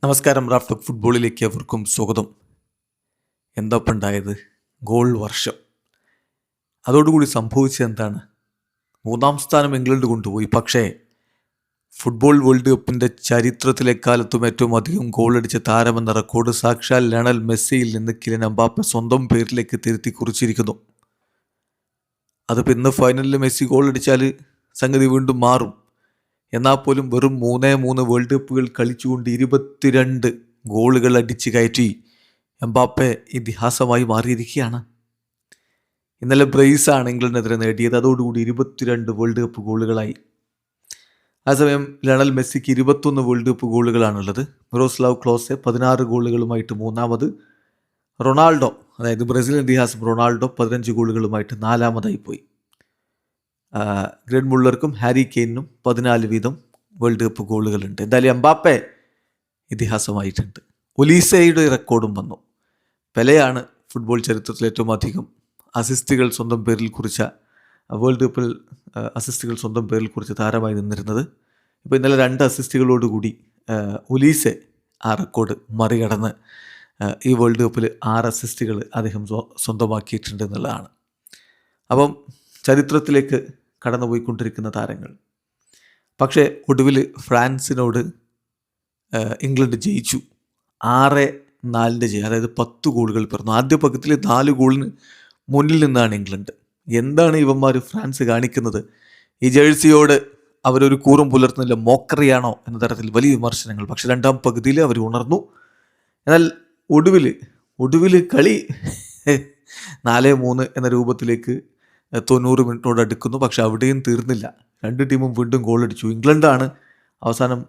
നമസ്കാരം. Raf talk ഫുട്ബോളിലേക്ക് അവർക്കും സ്വാഗതം. എന്താ ഇപ്പം ഉണ്ടായത്? ഗോൾ വർഷം. അതോടുകൂടി സംഭവിച്ചത് എന്താണ്? 3-ാം സ്ഥാനം ഇംഗ്ലണ്ട് കൊണ്ടുപോയി. പക്ഷേ ഫുട്ബോൾ വേൾഡ് കപ്പിൻ്റെ ചരിത്രത്തിലെ കാലത്തും ഏറ്റവും അധികം ഗോളടിച്ച താരമെന്ന റെക്കോർഡ് സാക്ഷാൽ ലയണൽ മെസ്സിയിൽ നിന്ന് കിലിയൻ എംബാപ്പെ സ്വന്തം പേരിലേക്ക് തിരുത്തി കുറിച്ചിരിക്കുന്നു. അതിപ്പോൾ ഇന്ന് ഫൈനലിൽ മെസ്സി ഗോളടിച്ചാൽ സംഗതി വീണ്ടും മാറും. എന്നാൽ പോലും വെറും 3 വേൾഡ് കപ്പുകൾ കളിച്ചുകൊണ്ട് 22 ഗോളുകൾ അടിച്ച് കയറ്റി എംബാപ്പെ ഇതിഹാസമായി മാറിയിരിക്കുകയാണ്. ഇന്നലെ ബ്രേസാണ് ഇംഗ്ലണ്ടിനെതിരെ നേടിയത്. അതോടുകൂടി 22 വേൾഡ് കപ്പ് ഗോളുകളായി. അതേസമയം ലയണൽ മെസ്സിക്ക് 21 വേൾഡ് കപ്പ് ഗോളുകളാണുള്ളത്. മിറോസ്ലാവ് ക്ലോസെ 16 ഗോളുകളുമായിട്ട് മൂന്നാമത്. റൊണാൾഡോ, അതായത് ബ്രസീലിയൻ ഇതിഹാസം റൊണാൾഡോ 15 ഗോളുകളുമായിട്ട് നാലാമതായി പോയി. ഗ്രെഡ് മുള്ളർക്കും ഹാരി കെയ്നും 14 വീതം വേൾഡ് കപ്പ് ഗോളുകളുണ്ട്. എന്തായാലും എംബാപ്പെ ഇതിഹാസമായിട്ടുണ്ട്. ഒലീസയുടെ റെക്കോർഡും വന്നു. പെലെയാണ് ഫുട്ബോൾ ചരിത്രത്തിൽ ഏറ്റവും അധികം അസിസ്റ്റുകൾ സ്വന്തം പേരിൽ കുറിച്ച വേൾഡ് കപ്പിൽ അസിസ്റ്റുകൾ സ്വന്തം പേരിൽ കുറിച്ച താരമായി നിന്നിരുന്നത്. ഇപ്പോൾ ഇന്നലെ 2 അസിസ്റ്റുകളോടുകൂടി ഒലീസെ ആ റെക്കോർഡ് മറികടന്ന് ഈ വേൾഡ് കപ്പിൽ 6 അസിസ്റ്റുകൾ അദ്ദേഹം സ്വന്തമാക്കിയിട്ടുണ്ട് എന്നുള്ളതാണ്. അപ്പം ചരിത്രത്തിലേക്ക് കടന്നുപോയിക്കൊണ്ടിരിക്കുന്ന താരങ്ങൾ. പക്ഷേ ഒടുവിൽ ഫ്രാൻസിനോട് ഇംഗ്ലണ്ട് ജയിച്ചു. 6-4 ജയം, അതായത് 10 ഗോളുകൾ പിറന്നു. ആദ്യ പകുതിയിൽ 4 ഗോളിന് മുന്നിൽ നിന്നാണ് ഇംഗ്ലണ്ട്. എന്താണ് ഇവന്മാർ ഫ്രാൻസ് കാണിക്കുന്നത്? ഈ ജേഴ്സിയോട് അവരൊരു കൂറും പുലർത്തുന്നില്ല, മോക്കറിയാണോ എന്ന തരത്തിൽ വലിയ വിമർശനങ്ങൾ. പക്ഷെ 2-ാം പകുതിയിൽ അവർ ഉണർന്നു. എന്നാൽ ഒടുവിൽ കളി 4-3 എന്ന രൂപത്തിലേക്ക് 90 മിനിറ്റിനോട് അടുക്കുന്നു. പക്ഷെ അവിടെയും തീർന്നില്ല. 2 ടീമും വീണ്ടും ഗോളടിച്ചു. ഇംഗ്ലണ്ടാണ് അവസാനം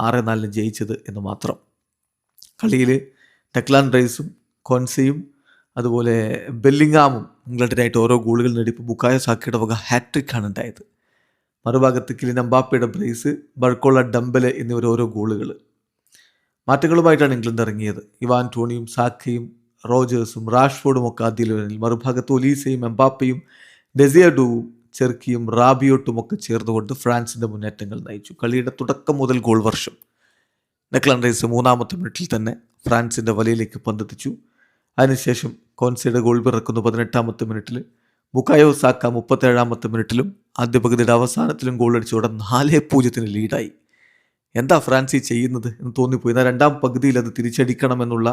6-4 ജയിച്ചത് എന്ന് മാത്രം. കളിയിൽ ഡെക്ലാൻ റൈസും കോൻസയും അതുപോലെ ബെല്ലിംഗാമും ഇംഗ്ലണ്ടിനായിട്ട് ഓരോ ഗോളുകൾ നേടിയപ്പോൾ ബുക്കായോ സാക്കയുടെ വക ഹാട്രിക്കാണ് ഉണ്ടായത്. മറുഭാഗത്ത് കിലിയൻ എംബാപ്പയുടെ ബ്രേസ്, ബർക്കോള, ഡംബലെ എന്നിവർ ഓരോ ഗോളുകൾ. മാറ്റങ്ങളുമായിട്ടാണ് ഇംഗ്ലണ്ട് ഇറങ്ങിയത്. ഇവാൻ ടോണിയും സാക്കയും റോജേഴ്സും റാഷ്ഫോർഡും ഒക്കെ ആദ്യ ലെവലിൽ, മറുഭാഗത്ത് ഒലീസയും എംബാപ്പയും ഡെസിയഡുവും ചെർക്കിയും റാബിയോട്ടും ഒക്കെ ചേർന്നുകൊണ്ട് ഫ്രാൻസിൻ്റെ മുന്നേറ്റങ്ങൾ നയിച്ചു. കളിയുടെ തുടക്കം മുതൽ ഗോൾ വർഷം. ഡെക്ലാൻ റൈസ് 3-ാമത്തെ മിനിറ്റിൽ തന്നെ ഫ്രാൻസിൻ്റെ വലയിലേക്ക് പന്തെത്തിച്ചു. അതിനുശേഷം കോൻസയുടെ ഗോൾ പിറക്കുന്നു 18-ാമത്തെ മിനിറ്റിൽ. ബുക്കായോ സാക്ക 37-ാമത്തെ മിനിറ്റിലും ആദ്യ പകുതിയുടെ അവസാനത്തിലും ഗോളടിച്ചോടെ 4-0 ലീഡായി. എന്താ ഫ്രാൻസ് ചെയ്യുന്നത് എന്ന് തോന്നിപ്പോയി. എന്നാൽ 2-ാം പകുതിയിൽ അത് തിരിച്ചടിക്കണമെന്നുള്ള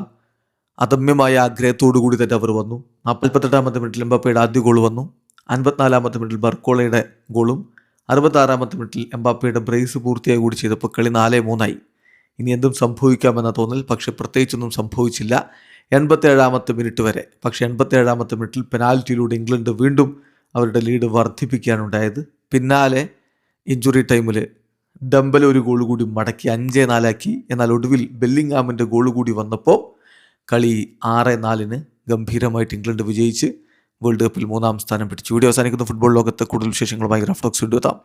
അദമ്യമായ ആഗ്രഹത്തോടു കൂടി തന്നെ അവർ വന്നു. 48-ാമത്തെ മിനിറ്റിൽ എംബാപ്പയുടെ ആദ്യ ഗോൾ വന്നു. 54-ാമത്തെ മിനിറ്റിൽ ബർക്കോളയുടെ ഗോളും 66-ാമത്തെ മിനിറ്റിൽ എംബാപ്പയുടെ ബ്രേസ് പൂർത്തിയായി കൂടി ചെയ്തപ്പോൾ കളി 4-3 ഇനി എന്തും സംഭവിക്കാമെന്ന തോന്നൽ. പക്ഷെ പ്രത്യേകിച്ചൊന്നും സംഭവിച്ചില്ല 87-ാമത്തെ മിനിറ്റ് വരെ. പക്ഷേ 87-ാമത്തെ മിനിറ്റിൽ പെനാൽറ്റിയിലൂടെ ഇംഗ്ലണ്ട് വീണ്ടും അവരുടെ ലീഡ് വർദ്ധിപ്പിക്കാനുണ്ടായത്. പിന്നാലെ ഇഞ്ചുറി ടൈമിൽ ഡംബൽ ഒരു ഗോൾ കൂടി മടക്കി 5-4 എന്നാൽ ഒടുവിൽ ബെല്ലിംഗാമിൻ്റെ ഗോൾ കൂടി വന്നപ്പോൾ കളി 6-4 ഗംഭീരമായിട്ട് ഇംഗ്ലണ്ട് വിജയിച്ച് വേൾഡ് കപ്പിൽ 3-ാം സ്ഥാനം പിടിച്ചു. വീഡിയോ അവസാനിക്കുന്ന ഫുട്ബോൾ ലോകത്തെ കൂടുതൽ വിശേഷങ്ങളുമായി റാഫ് ടോക്സ് വീഡിയോ എത്താം.